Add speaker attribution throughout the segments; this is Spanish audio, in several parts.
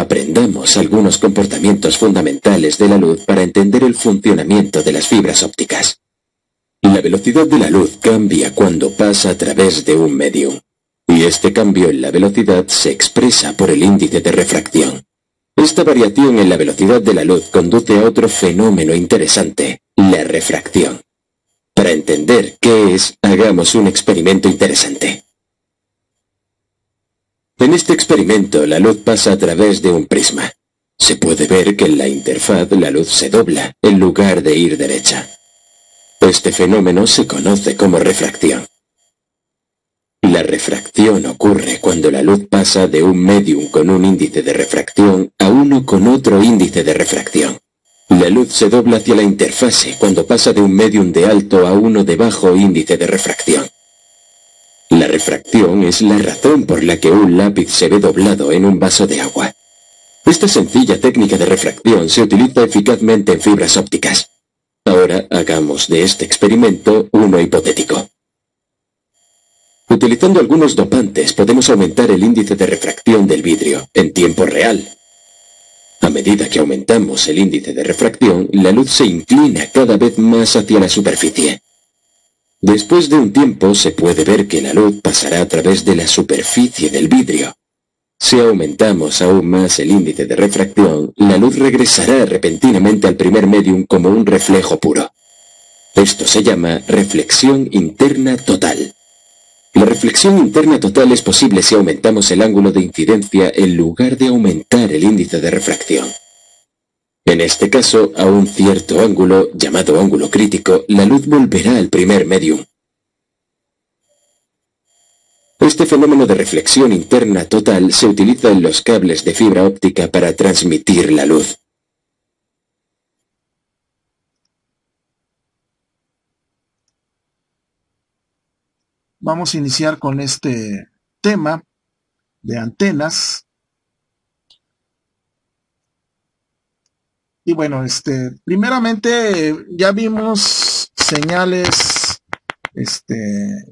Speaker 1: aprendamos algunos comportamientos fundamentales de la luz para entender el funcionamiento de las fibras ópticas. La velocidad de la luz cambia cuando pasa a través de un medium, y este cambio en la velocidad se expresa por el índice de refracción. Esta variación en la velocidad de la luz conduce a otro fenómeno interesante, la refracción. Para entender qué es, hagamos un experimento interesante. En este experimento, la luz pasa a través de un prisma. Se puede ver que en la interfaz la luz se dobla, en lugar de ir derecha. Este fenómeno se conoce como refracción. La refracción ocurre cuando la luz pasa de un medium con un índice de refracción a uno con otro índice de refracción. La luz se dobla hacia la interfase cuando pasa de un medium de alto a uno de bajo índice de refracción. La refracción es la razón por la que un lápiz se ve doblado en un vaso de agua. Esta sencilla técnica de refracción se utiliza eficazmente en fibras ópticas. Ahora hagamos de este experimento uno hipotético. Utilizando algunos dopantes podemos aumentar el índice de refracción del vidrio en tiempo real. A medida que aumentamos el índice de refracción, la luz se inclina cada vez más hacia la superficie. Después de un tiempo se puede ver que la luz pasará a través de la superficie del vidrio. Si aumentamos aún más el índice de refracción, la luz regresará repentinamente al primer medium como un reflejo puro. Esto se llama reflexión interna total. La reflexión interna total es posible si aumentamos el ángulo de incidencia en lugar de aumentar el índice de refracción. En este caso, a un cierto ángulo, llamado ángulo crítico, la luz volverá al primer medium. Este fenómeno de reflexión interna total se utiliza en los cables de fibra óptica para transmitir la luz.
Speaker 2: Vamos a iniciar con este tema de antenas. Y bueno, primeramente ya vimos señales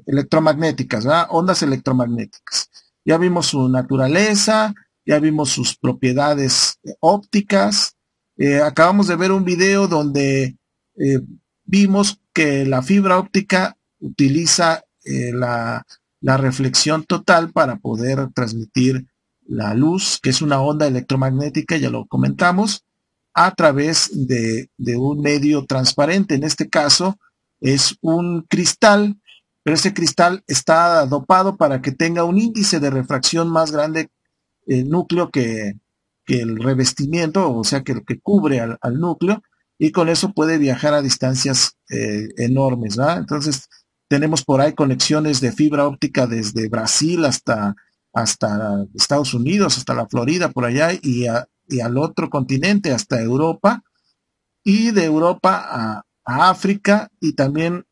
Speaker 2: electromagnéticas, ¿verdad? Ondas electromagnéticas. Ya vimos su naturaleza, ya vimos sus propiedades ópticas. Acabamos de ver un video donde vimos que la fibra óptica utiliza la reflexión total para poder transmitir la luz, que es una onda electromagnética, ya lo comentamos, a través de un medio transparente. En este caso es un cristal, pero ese cristal está dopado para que tenga un índice de refracción más grande el núcleo que el revestimiento, o sea, que lo que cubre al núcleo, y con eso puede viajar a distancias enormes, ¿verdad? Entonces tenemos por ahí conexiones de fibra óptica desde Brasil hasta Estados Unidos, hasta la Florida, por allá, y al otro continente, hasta Europa, y de Europa a África, y también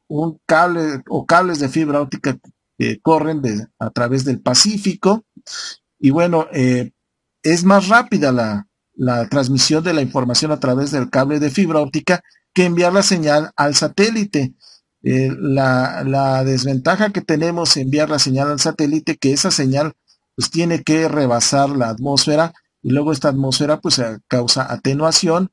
Speaker 2: un cable o cables de fibra óptica que corren a través del Pacífico. Y bueno, es más rápida la transmisión de la información a través del cable de fibra óptica que enviar la señal al satélite. La desventaja que tenemos enviar la señal al satélite, que esa señal pues tiene que rebasar la atmósfera, y luego esta atmósfera pues causa atenuación,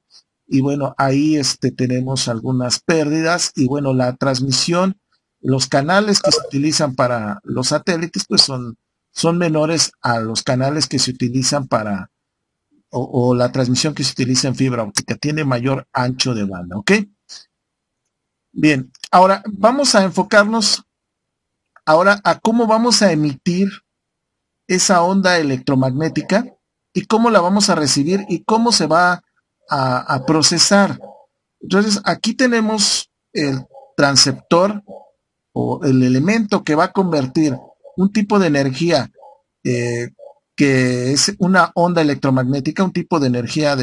Speaker 2: y bueno, ahí tenemos algunas pérdidas. Y bueno, la transmisión, los canales que se utilizan para los satélites pues son menores a los canales que se utilizan para, o la transmisión que se utiliza en fibra óptica, tiene mayor ancho de banda, ¿ok? Bien, ahora vamos a enfocarnos ahora a cómo vamos a emitir esa onda electromagnética y cómo la vamos a recibir y cómo se va a procesar. Entonces, aquí tenemos el transceptor o el elemento que va a convertir un tipo de energía que es una onda electromagnética, un tipo de energía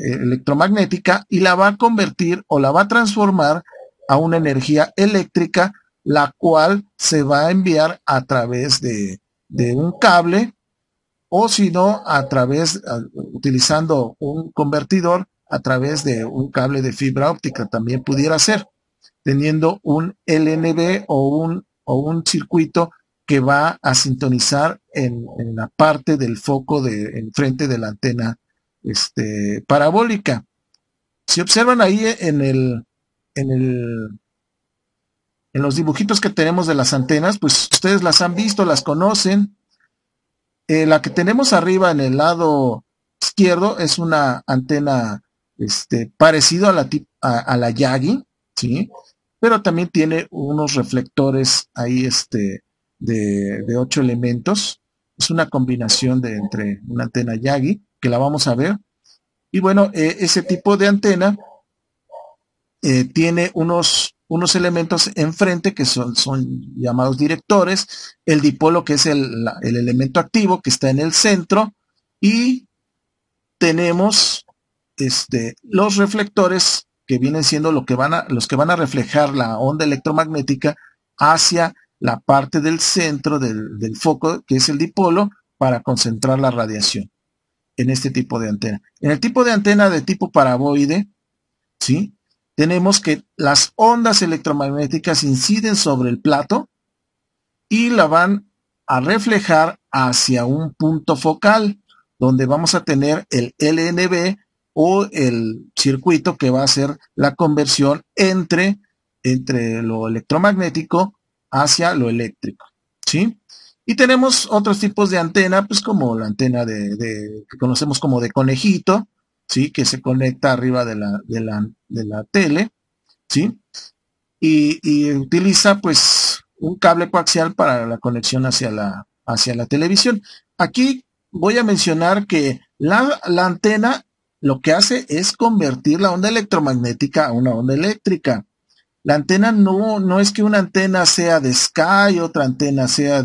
Speaker 2: electromagnética, y la va a convertir o la va a transformar a una energía eléctrica, la cual se va a enviar a través de un cable, o si no, utilizando un convertidor a través de un cable de fibra óptica, también pudiera ser, teniendo un LNB o un circuito que va a sintonizar en la parte del foco de enfrente de la antena parabólica. Si observan ahí en los dibujitos que tenemos de las antenas, pues ustedes las han visto, las conocen. La que tenemos arriba en el lado izquierdo es una antena parecido a la Yagi, ¿sí? Pero también tiene unos reflectores ahí de 8 elementos. Es una combinación entre una antena Yagi, que la vamos a ver. Y bueno, ese tipo de antena tiene unos elementos enfrente que son llamados directores, el dipolo que es el elemento activo que está en el centro, y tenemos los reflectores que vienen siendo los que van a reflejar la onda electromagnética hacia la parte del centro del foco, que es el dipolo, para concentrar la radiación en este tipo de antena. En el tipo de antena de tipo parabóide, ¿sí?, tenemos que las ondas electromagnéticas inciden sobre el plato y la van a reflejar hacia un punto focal, donde vamos a tener el LNB o el circuito que va a hacer la conversión entre lo electromagnético hacia lo eléctrico, ¿sí? Y tenemos otros tipos de antena, pues como la antena que conocemos como de conejito, ¿sí?, que se conecta arriba de la tele, ¿sí? Y utiliza pues un cable coaxial para la conexión hacia la televisión. Aquí voy a mencionar que la antena lo que hace es convertir la onda electromagnética a una onda eléctrica. La antena no es que una antena sea de Sky, otra antena sea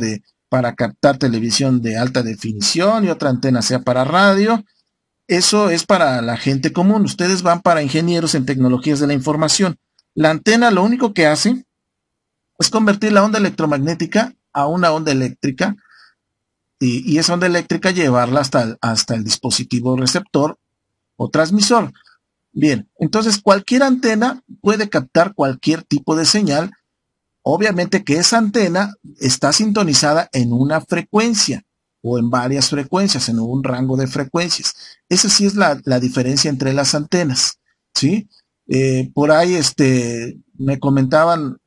Speaker 2: para captar televisión de alta definición y otra antena sea para radio. Eso es para la gente común. Ustedes van para ingenieros en tecnologías de la información. La antena lo único que hace es convertir la onda electromagnética a una onda eléctrica y esa onda eléctrica llevarla hasta el dispositivo receptor o transmisor. Bien, entonces cualquier antena puede captar cualquier tipo de señal. Obviamente que esa antena está sintonizada en una frecuencia o en varias frecuencias, en un rango de frecuencias. Esa sí es la diferencia entre las antenas, ¿sí? Por ahí me comentaban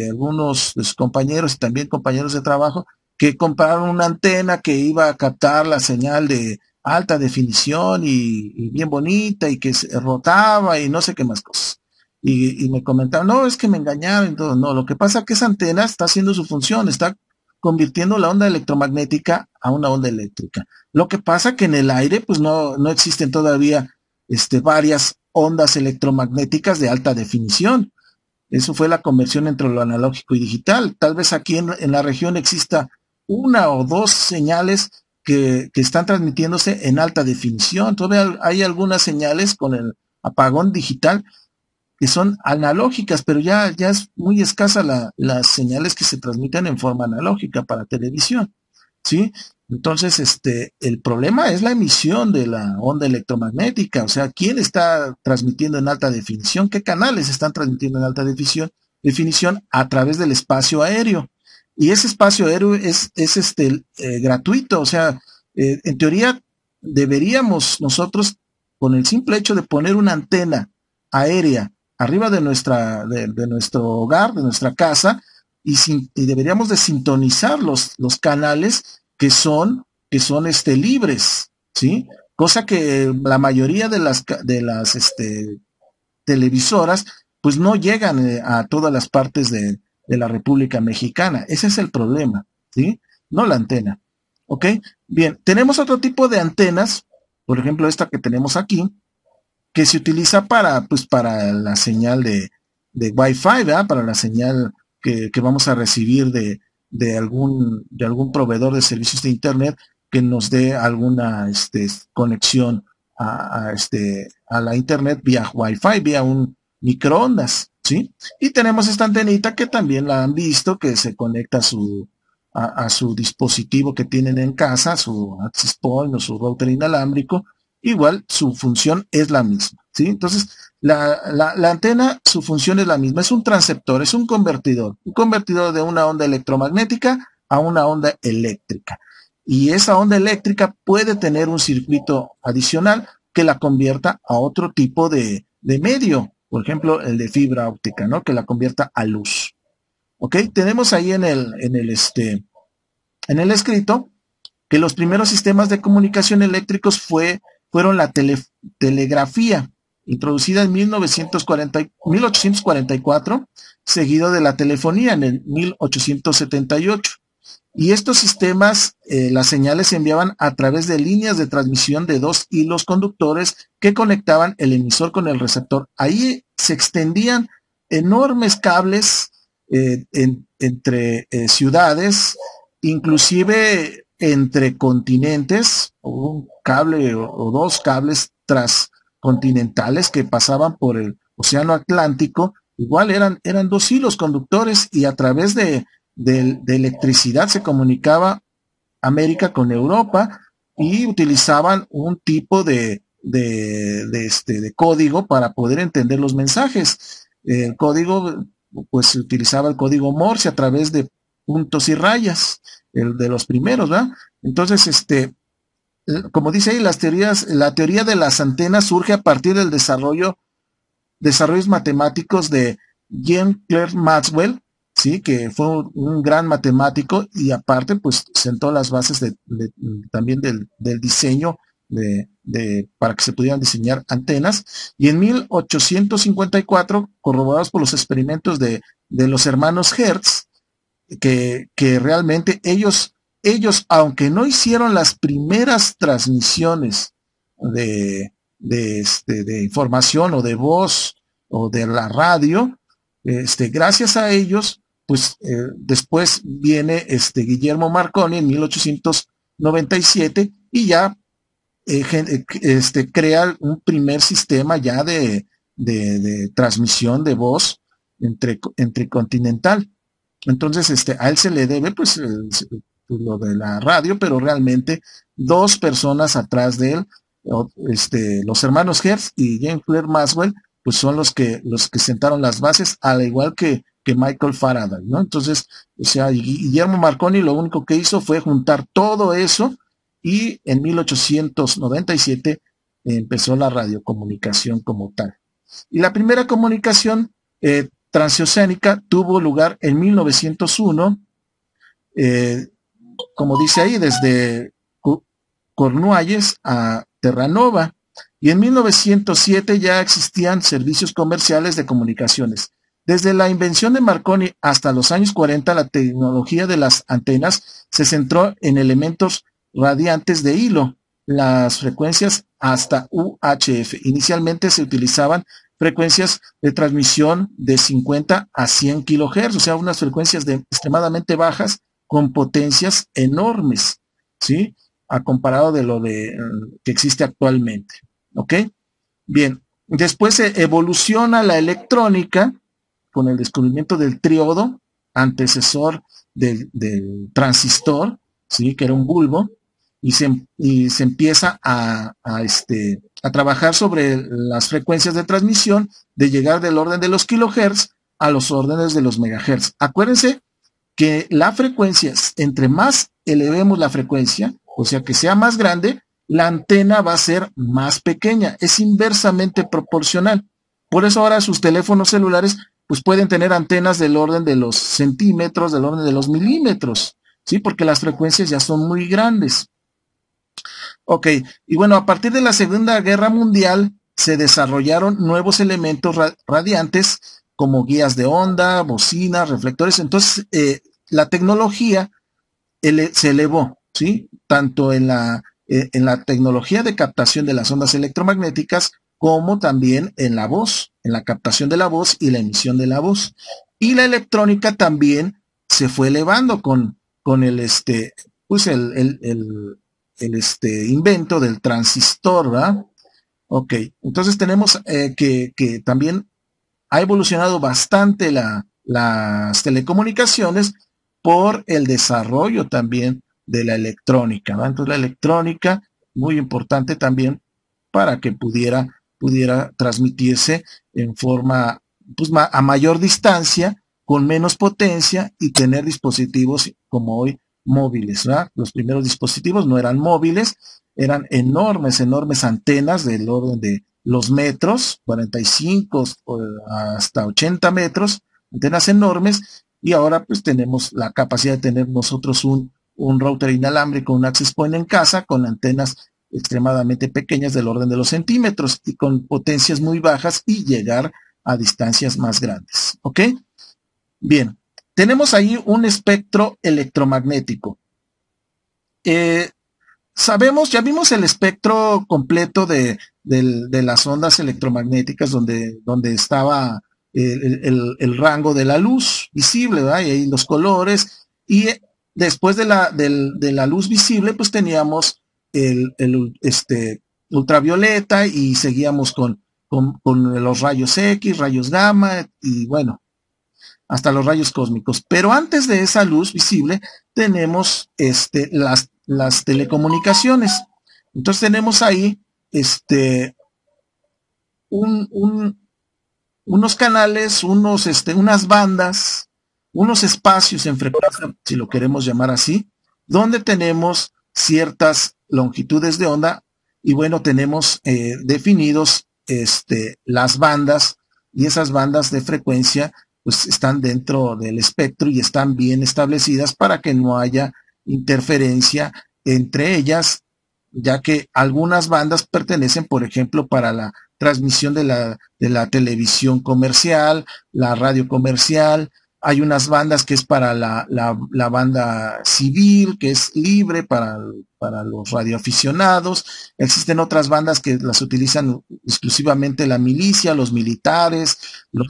Speaker 2: algunos de sus compañeros y también compañeros de trabajo que compraron una antena que iba a captar la señal de alta definición y bien bonita y que se rotaba y no sé qué más cosas. Y me comentaban, no, es que me engañaron. Todo. No, lo que pasa es que esa antena está haciendo su función, está convirtiendo la onda electromagnética a una onda eléctrica. Lo que pasa es que en el aire pues no existen todavía varias ondas electromagnéticas de alta definición. Eso fue la conversión entre lo analógico y digital. Tal vez aquí en la región exista una o dos señales que están transmitiéndose en alta definición. Todavía hay algunas señales con el apagón digital que son analógicas, pero ya es muy escasa las señales que se transmiten en forma analógica para televisión, ¿sí? Entonces, el problema es la emisión de la onda electromagnética, o sea, ¿quién está transmitiendo en alta definición? ¿Qué canales están transmitiendo en alta definición a través del espacio aéreo? Y ese espacio aéreo es gratuito, o sea, en teoría deberíamos nosotros, con el simple hecho de poner una antena aérea arriba de nuestro hogar, de nuestra casa, y deberíamos de sintonizar los canales que son libres, ¿sí? Cosa que la mayoría de las televisoras pues no llegan a todas las partes de la República Mexicana. Ese es el problema, ¿sí? No la antena. ¿Ok? Bien, tenemos otro tipo de antenas, por ejemplo esta que tenemos aquí, que se utiliza para la señal de Wi-Fi, ¿verdad? Para la señal que vamos a recibir de algún proveedor de servicios de Internet que nos dé alguna conexión a la Internet vía Wi-Fi, vía un microondas, ¿sí? Y tenemos esta antenita que también la han visto, que se conecta a su dispositivo que tienen en casa, su access point o su router inalámbrico. Igual su función es la misma, ¿sí? Entonces, la antena, su función es la misma, es un transceptor, es un convertidor de una onda electromagnética a una onda eléctrica. Y esa onda eléctrica puede tener un circuito adicional que la convierta a otro tipo de medio, por ejemplo, el de fibra óptica, ¿no? Que la convierta a luz. ¿Ok? Tenemos ahí en el escrito que los primeros sistemas de comunicación eléctricos fueron la telegrafía, introducida en 1844, seguido de la telefonía en el 1878. Y estos sistemas, las señales se enviaban a través de líneas de transmisión de dos hilos conductores que conectaban el emisor con el receptor. Ahí se extendían enormes cables entre ciudades, inclusive entre continentes, o un cable o dos cables transcontinentales que pasaban por el Océano Atlántico. Igual eran dos hilos conductores y a través de electricidad se comunicaba América con Europa y utilizaban un tipo de código para poder entender los mensajes. El código, pues se utilizaba el código Morse a través de puntos y rayas, el de los primeros, ¿verdad? Entonces, como dice ahí, la teoría de las antenas surge a partir del desarrollos matemáticos de Jean Clerk Maxwell, sí, que fue un gran matemático y aparte pues sentó las bases también del diseño para que se pudieran diseñar antenas. Y en 1854, corroborados por los experimentos de los hermanos Hertz, que realmente ellos, aunque no hicieron las primeras transmisiones de información o de voz o de la radio, gracias a ellos, pues después viene Guillermo Marconi en 1897 y ya crea un primer sistema ya de transmisión de voz entre continental. Entonces, a él se le debe pues lo de la radio, pero realmente dos personas atrás de él, los hermanos Hertz y James Clerk Maxwell, pues son los que sentaron las bases, al igual que Michael Faraday, ¿no? Entonces, o sea, Guillermo Marconi lo único que hizo fue juntar todo eso y en 1897 empezó la radiocomunicación como tal. Y la primera comunicación transoceánica tuvo lugar en 1901, como dice ahí, desde Cornualles a Terranova. Y en 1907 ya existían servicios comerciales de comunicaciones. Desde la invención de Marconi hasta los años 40, la tecnología de las antenas se centró en elementos radiantes de hilo, las frecuencias hasta UHF. Inicialmente se utilizaban frecuencias de transmisión de 50 a 100 kilohertz, o sea, unas frecuencias extremadamente bajas con potencias enormes, ¿sí? A comparado de lo que existe actualmente. ¿Ok? Bien, después se evoluciona la electrónica con el descubrimiento del triodo, antecesor del transistor, ¿sí? Que era un bulbo, y se empieza a trabajar sobre las frecuencias de transmisión, de llegar del orden de los kilohertz a los órdenes de los megahertz. Acuérdense que la frecuencia, entre más elevemos la frecuencia, o sea que sea más grande, la antena va a ser más pequeña, es inversamente proporcional. Por eso ahora sus teléfonos celulares pues pueden tener antenas del orden de los centímetros, del orden de los milímetros, ¿sí? Porque las frecuencias ya son muy grandes. Ok, y bueno, a partir de la Segunda Guerra Mundial se desarrollaron nuevos elementos radiantes como guías de onda, bocinas, reflectores. Entonces, la tecnología se elevó, ¿sí? Tanto en la tecnología de captación de las ondas electromagnéticas como también en la voz, en la captación de la voz y la emisión de la voz. Y la electrónica también se fue elevando con el invento del transistor, ¿verdad? Ok, entonces tenemos que también ha evolucionado bastante las telecomunicaciones por el desarrollo también de la electrónica, ¿no? Entonces la electrónica, muy importante también para que pudiera transmitirse en forma pues, a mayor distancia, con menos potencia y tener dispositivos como hoy móviles, ¿verdad? Los primeros dispositivos no eran móviles, eran enormes antenas del orden de los metros, 45 hasta 80 metros, antenas enormes, y ahora pues tenemos la capacidad de tener nosotros un router inalámbrico, un access point en casa con antenas extremadamente pequeñas del orden de los centímetros y con potencias muy bajas y llegar a distancias más grandes. ¿Ok? Bien, tenemos ahí un espectro electromagnético. Sabemos, ya vimos el espectro completo de las ondas electromagnéticas donde estaba el rango de la luz visible, ¿verdad? Y ahí los colores. Y después de la luz visible, pues teníamos el ultravioleta y seguíamos con los rayos X, rayos gamma y bueno, hasta los rayos cósmicos. Pero antes de esa luz visible tenemos las telecomunicaciones. Entonces tenemos ahí unos canales, unas bandas, unos espacios en frecuencia, si lo queremos llamar así, donde tenemos ciertas longitudes de onda y bueno, tenemos definidos las bandas, y esas bandas de frecuencia pues están dentro del espectro y están bien establecidas para que no haya interferencia entre ellas, ya que algunas bandas pertenecen, por ejemplo, para la transmisión de la televisión comercial, la radio comercial. Hay unas bandas que es para la banda civil, que es libre para los radioaficionados. Existen otras bandas que las utilizan exclusivamente la milicia, los militares, los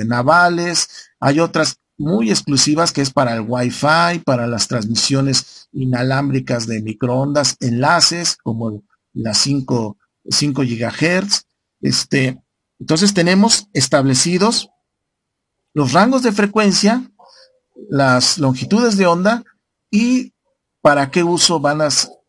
Speaker 2: navales. Hay otras muy exclusivas que es para el Wi-Fi, para las transmisiones inalámbricas de microondas, enlaces como las 5 GHz. Entonces tenemos establecidos los rangos de frecuencia, las longitudes de onda y para qué uso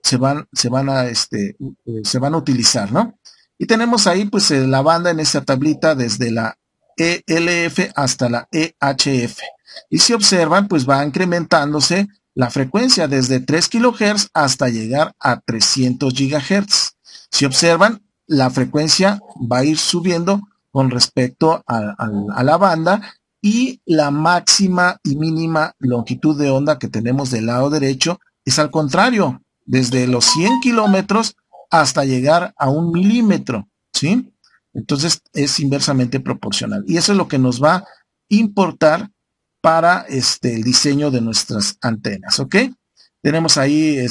Speaker 2: se van a utilizar, ¿no? Y tenemos ahí pues la banda en esta tablita desde la ELF hasta la EHF. Y si observan, pues va incrementándose la frecuencia desde 3 kHz hasta llegar a 300 GHz. Si observan, la frecuencia va a ir subiendo con respecto a la banda, y la máxima y mínima longitud de onda que tenemos del lado derecho es al contrario, desde los 100 kilómetros hasta llegar a 1 milímetro, ¿sí? Entonces es inversamente proporcional. Y eso es lo que nos va a importar para el diseño de nuestras antenas, ¿ok? Tenemos ahí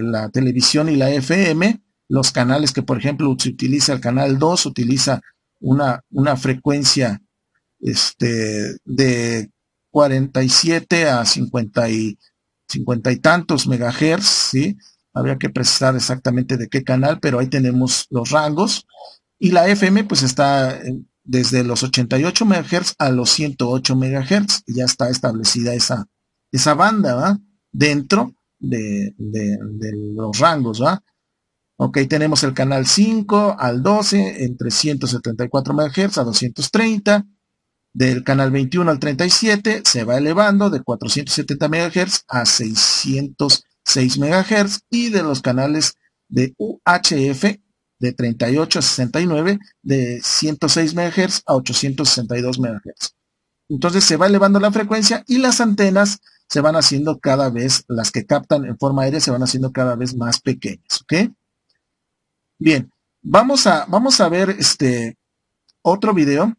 Speaker 2: la televisión y la FM, los canales que, por ejemplo, se utiliza el canal 2, utiliza una frecuencia de 47 a 50 y tantos megahertz, ¿sí? Habría que precisar exactamente de qué canal, pero ahí tenemos los rangos. Y la FM pues está desde los 88 MHz a los 108 MHz, y ya está establecida esa banda, ¿va? Dentro de los rangos, ¿va? Ok, tenemos el canal 5 al 12 entre 174 MHz a 230. Del canal 21 al 37 se va elevando de 470 MHz a 606 MHz, y de los canales de UHF de 38 a 69 de 106 MHz a 862 MHz. Entonces se va elevando la frecuencia y las antenas se van haciendo cada vez, las que captan en forma aérea se van haciendo cada vez más pequeñas, ¿ok? Bien, vamos a ver otro video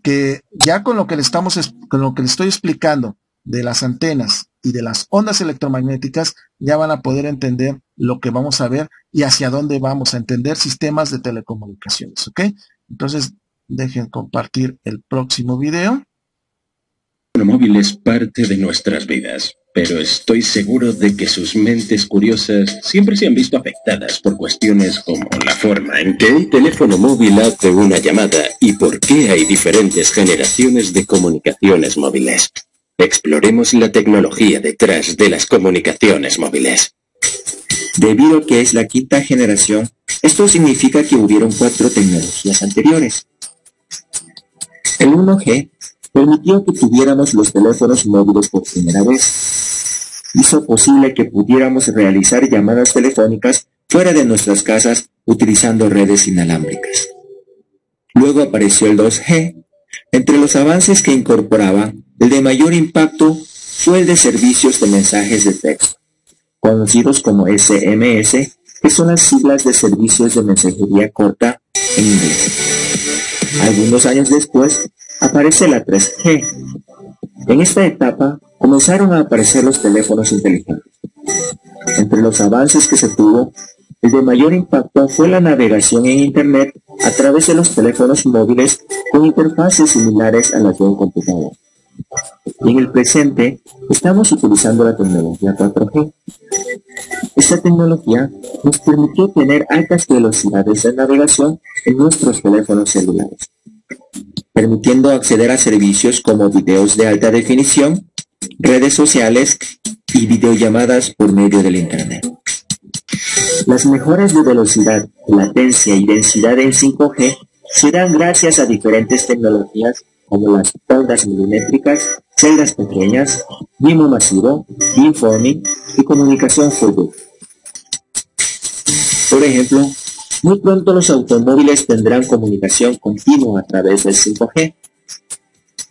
Speaker 2: que ya con lo que le estoy explicando de las antenas y de las ondas electromagnéticas, ya van a poder entender lo que vamos a ver y hacia dónde vamos a entender sistemas de telecomunicaciones, ¿ok? Entonces, dejen compartir el próximo video.
Speaker 1: El móvil es parte de nuestras vidas, pero estoy seguro de que sus mentes curiosas siempre se han visto afectadas por cuestiones como la forma en que un teléfono móvil hace una llamada y por qué hay diferentes generaciones de comunicaciones móviles. Exploremos la tecnología detrás de las comunicaciones móviles.
Speaker 3: Debido a que es la quinta generación, esto significa que hubieron 4 tecnologías anteriores. El 1G permitió que tuviéramos los teléfonos móviles por primera vez. Hizo posible que pudiéramos realizar llamadas telefónicas fuera de nuestras casas utilizando redes inalámbricas. Luego apareció el 2G. Entre los avances que incorporaba, el de mayor impacto fue el de servicios de mensajes de texto, conocidos como SMS, que son las siglas de servicios de mensajería corta en inglés. Algunos años después, aparece la 3G. En esta etapa, comenzaron a aparecer los teléfonos inteligentes. Entre los avances que se tuvo, el de mayor impacto fue la navegación en Internet a través de los teléfonos móviles con interfaces similares a las de un computador. Y en el presente, estamos utilizando la tecnología 4G. Esta tecnología nos permitió tener altas velocidades de navegación en nuestros teléfonos celulares, permitiendo acceder a servicios como videos de alta definición, redes sociales y videollamadas por medio del Internet. Las mejoras de velocidad, latencia y densidad en 5G se dan gracias a diferentes tecnologías como las ondas milimétricas, celdas pequeñas, MIMO masivo, beamforming y comunicación full loop. Por ejemplo, muy pronto los automóviles tendrán comunicación continua a través del 5G.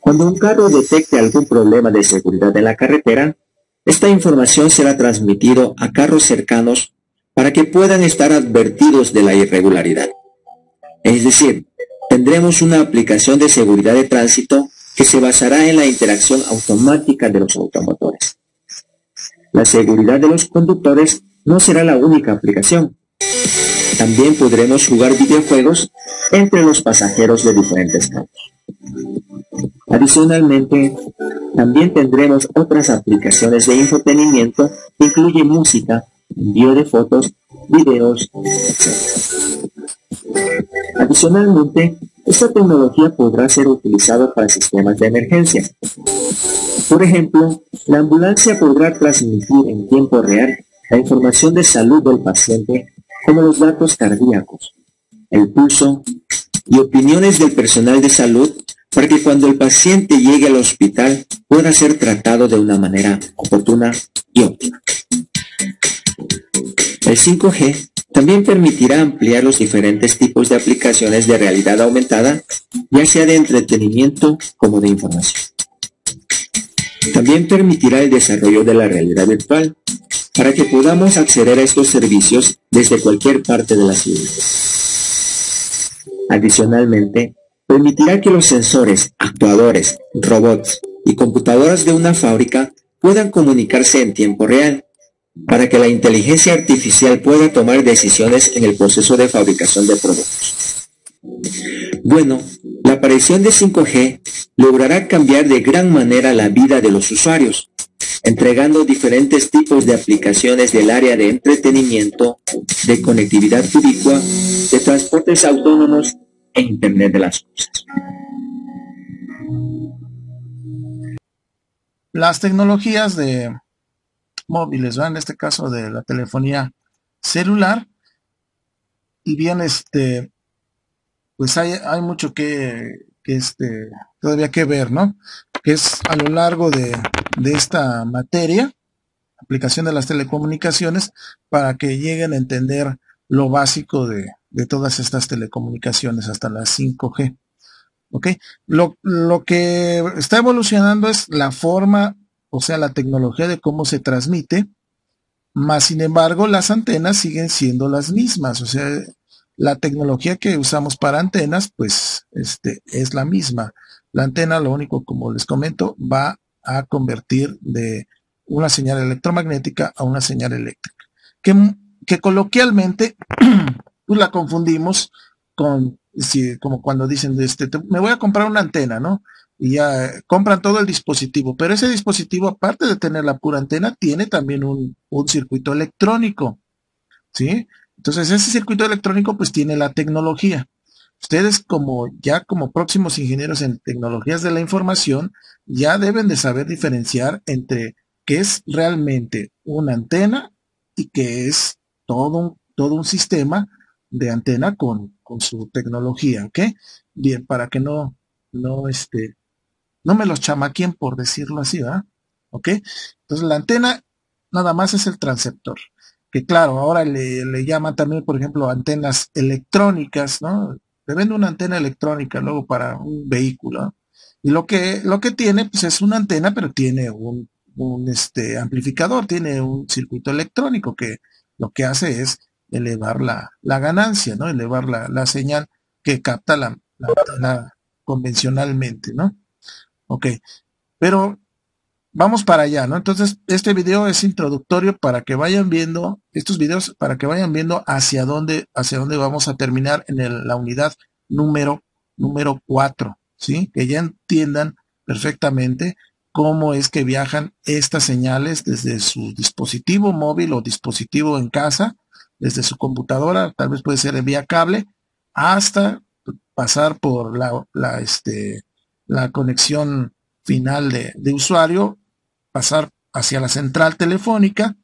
Speaker 3: Cuando un carro detecte algún problema de seguridad en la carretera, esta información será transmitida a carros cercanos para que puedan estar advertidos de la irregularidad. Es decir, tendremos una aplicación de seguridad de tránsito que se basará en la interacción automática de los automotores. La seguridad de los conductores no será la única aplicación. También podremos jugar videojuegos entre los pasajeros de diferentes carros. Adicionalmente, también tendremos otras aplicaciones de entretenimiento que incluyen música, envío de fotos, videos, etc. Adicionalmente, esta tecnología podrá ser utilizada para sistemas de emergencia. Por ejemplo, la ambulancia podrá transmitir en tiempo real la información de salud del paciente, como los datos cardíacos, el pulso y opiniones del personal de salud, para que cuando el paciente llegue al hospital pueda ser tratado de una manera oportuna y óptima. El 5G también permitirá ampliar los diferentes tipos de aplicaciones de realidad aumentada, ya sea de entretenimiento como de información. También permitirá el desarrollo de la realidad virtual, para que podamos acceder a estos servicios desde cualquier parte de la ciudad. Adicionalmente, permitirá que los sensores, actuadores, robots y computadoras de una fábrica puedan comunicarse en tiempo real, para que la inteligencia artificial pueda tomar decisiones en el proceso de fabricación de productos. Bueno, la aparición de 5G logrará cambiar de gran manera la vida de los usuarios, entregando diferentes tipos de aplicaciones del área de entretenimiento, de conectividad ubicua, de transportes autónomos e Internet de las cosas.
Speaker 2: Las tecnologías de móviles, ¿verdad? En este caso de la telefonía celular, y bien pues hay mucho que todavía que ver, ¿no? Que es a lo largo de esta materia, aplicación de las telecomunicaciones, para que lleguen a entender lo básico de todas estas telecomunicaciones hasta las 5G. ¿Ok? Lo que está evolucionando es la forma, o sea, la tecnología de cómo se transmite, más sin embargo las antenas siguen siendo las mismas, o sea, la tecnología que usamos para antenas, pues, es la misma. La antena, lo único, como les comento, va a convertir de una señal electromagnética a una señal eléctrica, que coloquialmente pues la confundimos con, como cuando dicen, me voy a comprar una antena, ¿no? Y ya compran todo el dispositivo, pero ese dispositivo, aparte de tener la pura antena, tiene también un circuito electrónico, ¿sí? Entonces ese circuito electrónico pues tiene la tecnología. Ustedes como próximos ingenieros en tecnologías de la información, ya deben de saber diferenciar entre qué es realmente una antena y qué es todo un sistema de antena con su tecnología, ¿ok? Bien, para que no no me los chamaquien, por decirlo así, ¿verdad? ¿Ok? Entonces la antena nada más es el transceptor, que claro, ahora le llaman también, por ejemplo, antenas electrónicas, ¿no? Le venden una antena electrónica luego para un vehículo, ¿no? Y lo que tiene, pues es una antena, pero tiene un amplificador, tiene un circuito electrónico que lo que hace es elevar la ganancia, ¿no? Elevar la señal que capta la antena convencionalmente, ¿no? Ok, pero vamos para allá, ¿no? Entonces, este video es introductorio para que vayan viendo, estos videos para que vayan viendo hacia dónde vamos a terminar en la unidad número 4, ¿sí? Que ya entiendan perfectamente cómo es que viajan estas señales desde su dispositivo móvil o dispositivo en casa, desde su computadora, tal vez puede ser vía cable, hasta pasar por la conexión final de usuario, pasar hacia la central telefónica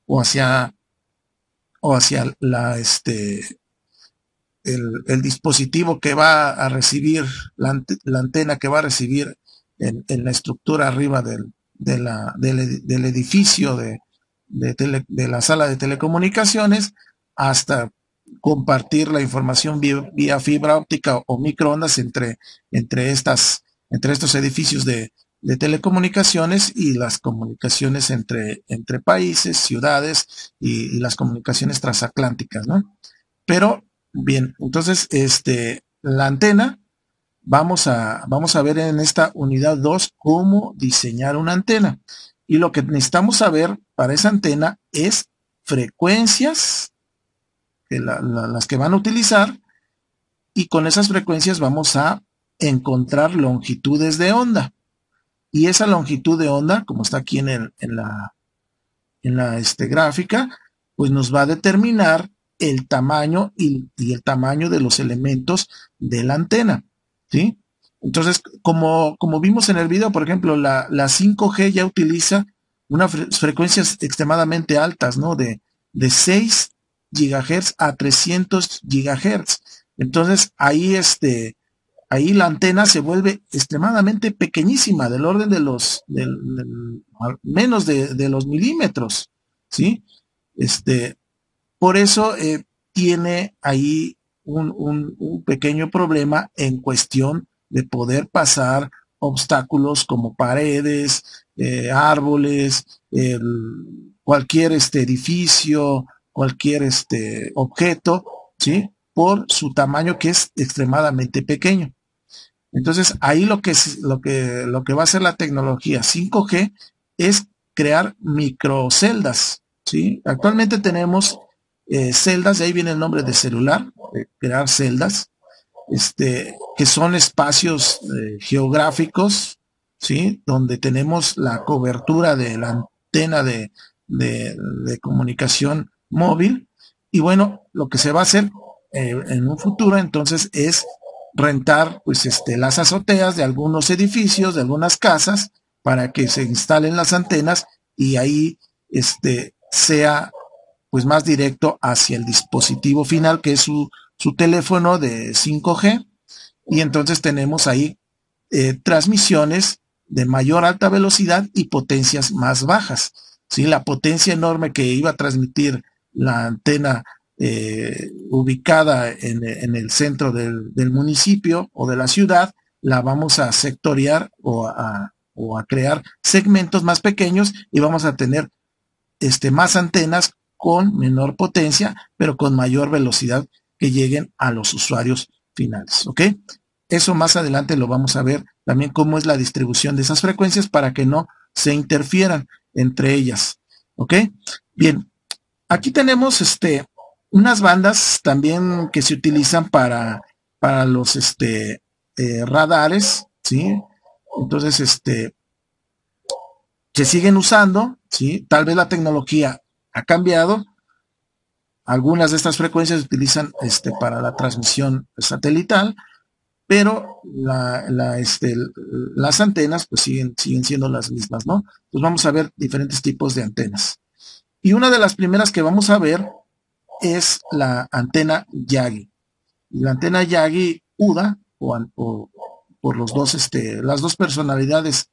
Speaker 2: o hacia el dispositivo que va a recibir, la antena que va a recibir en la estructura arriba del edificio de la sala de telecomunicaciones, hasta compartir la información vía fibra óptica o microondas entre estos edificios de telecomunicaciones y las comunicaciones entre países, ciudades y las comunicaciones transatlánticas, ¿no? Pero bien, entonces la antena, vamos a ver en esta unidad 2 cómo diseñar una antena. Y lo que necesitamos saber para esa antena es frecuencias, las que van a utilizar, y con esas frecuencias vamos a encontrar longitudes de onda. Y esa longitud de onda, como está aquí en la gráfica, pues nos va a determinar el tamaño y el tamaño de los elementos de la antena, ¿sí? Entonces, como vimos en el video, por ejemplo, la 5G ya utiliza unas frecuencias extremadamente altas, ¿no? De 6 GHz a 300 GHz. Entonces, ahí la antena se vuelve extremadamente pequeñísima, del orden de menos de los milímetros, ¿sí? Por eso tiene ahí un pequeño problema en cuestión de poder pasar obstáculos como paredes, árboles, cualquier edificio, cualquier objeto, ¿sí? Por su tamaño, que es extremadamente pequeño. Entonces, ahí lo que va a hacer la tecnología 5G es crear microceldas, ¿sí? Actualmente tenemos celdas, de ahí viene el nombre de celular, crear celdas, que son espacios geográficos, ¿sí? Donde tenemos la cobertura de la antena de comunicación móvil. Y bueno, lo que se va a hacer en un futuro entonces es rentar pues las azoteas de algunos edificios, de algunas casas, para que se instalen las antenas y ahí sea pues más directo hacia el dispositivo final, que es su teléfono de 5G, y entonces tenemos ahí transmisiones de mayor alta velocidad y potencias más bajas, ¿sí? La potencia enorme que iba a transmitir la antena ubicada en el centro del municipio o de la ciudad, la vamos a sectoriar o a crear segmentos más pequeños, y vamos a tener más antenas con menor potencia, pero con mayor velocidad, que lleguen a los usuarios finales, ¿ok? Eso más adelante lo vamos a ver también, cómo es la distribución de esas frecuencias para que no se interfieran entre ellas, ¿ok? Bien, aquí tenemos unas bandas también que se utilizan para los radares, ¿sí? Entonces, se siguen usando, ¿sí? Tal vez la tecnología ha cambiado. Algunas de estas frecuencias se utilizan para la transmisión satelital, pero las antenas pues siguen siendo las mismas, ¿no? Pues vamos a ver diferentes tipos de antenas. Y una de las primeras que vamos a ver es la antena Yagi. La antena Yagi UDA, o por los dos, las dos personalidades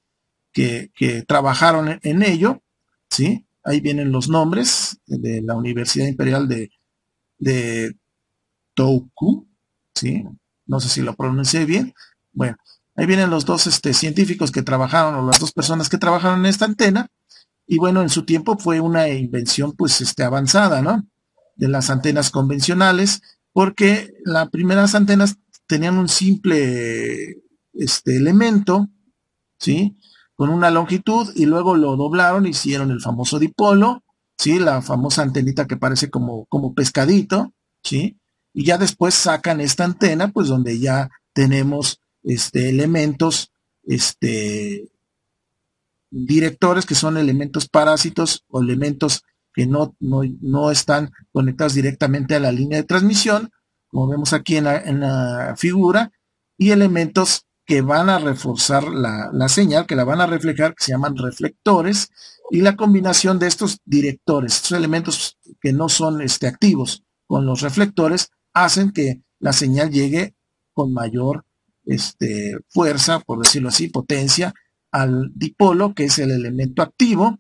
Speaker 2: que trabajaron en ello, ¿sí? Ahí vienen los nombres de la Universidad Imperial de Tohoku, ¿sí? No sé si lo pronuncié bien. Bueno, ahí vienen los dos científicos que trabajaron, o las dos personas que trabajaron en esta antena, y bueno, en su tiempo fue una invención pues avanzada, ¿no? De las antenas convencionales, porque las primeras antenas tenían un simple elemento, ¿sí? Con una longitud, y luego lo doblaron, hicieron el famoso dipolo, ¿sí? La famosa antenita que parece como pescadito, ¿sí? Y ya después sacan esta antena, pues donde ya tenemos elementos, directores, que son elementos parásitos o elementos que no están conectados directamente a la línea de transmisión, como vemos aquí en la figura, y elementos que van a reforzar la señal, que la van a reflejar, que se llaman reflectores, y la combinación de estos directores, estos elementos que no son activos con los reflectores, hacen que la señal llegue con mayor fuerza, por decirlo así, potencia, al dipolo, que es el elemento activo.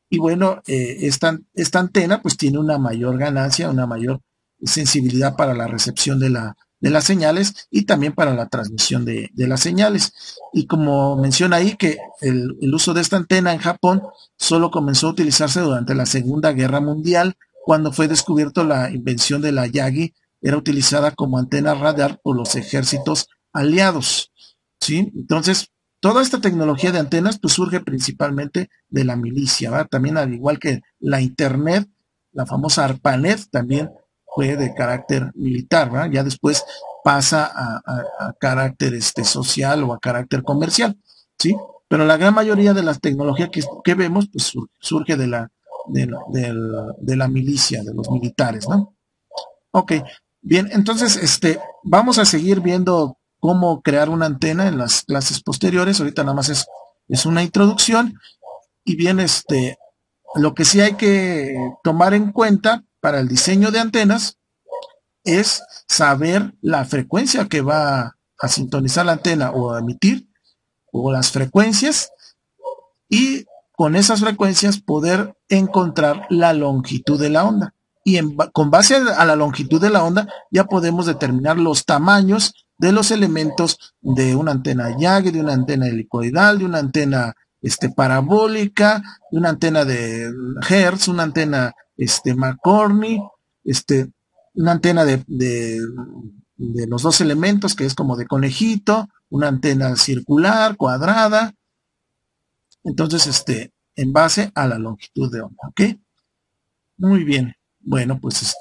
Speaker 2: Y bueno, esta antena pues tiene una mayor ganancia, una mayor sensibilidad para la recepción de las señales, y también para la transmisión de las señales. Y como menciona ahí, que el uso de esta antena en Japón solo comenzó a utilizarse durante la Segunda Guerra Mundial, cuando fue descubierto la invención de la Yagi. Era utilizada como antena radar por los ejércitos aliados, ¿sí? Entonces, toda esta tecnología de antenas pues surge principalmente de la milicia, ¿verdad? También, al igual que la internet, la famosa ARPANET también fue de carácter militar, ¿verdad? Ya después pasa a carácter social o a carácter comercial, ¿sí? Pero la gran mayoría de las tecnologías que vemos pues surge de la milicia, de los militares, ¿no? Ok, bien, entonces vamos a seguir viendo cómo crear una antena en las clases posteriores. Ahorita nada más es una introducción. Y bien, lo que sí hay que tomar en cuenta para el diseño de antenas es saber la frecuencia que va a sintonizar la antena o a emitir, o las frecuencias, y con esas frecuencias poder encontrar la longitud de la onda. Y con base a la longitud de la onda ya podemos determinar los tamaños de los elementos de una antena Yagi, de una antena helicoidal, de una antena parabólica, de una antena de Hertz, una antena McCorney, una antena de los dos elementos, que es como de conejito, una antena circular, cuadrada. Entonces, en base a la longitud de onda, ¿ok? Muy bien. Bueno, pues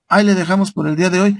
Speaker 2: ahí le dejamos por el día de hoy.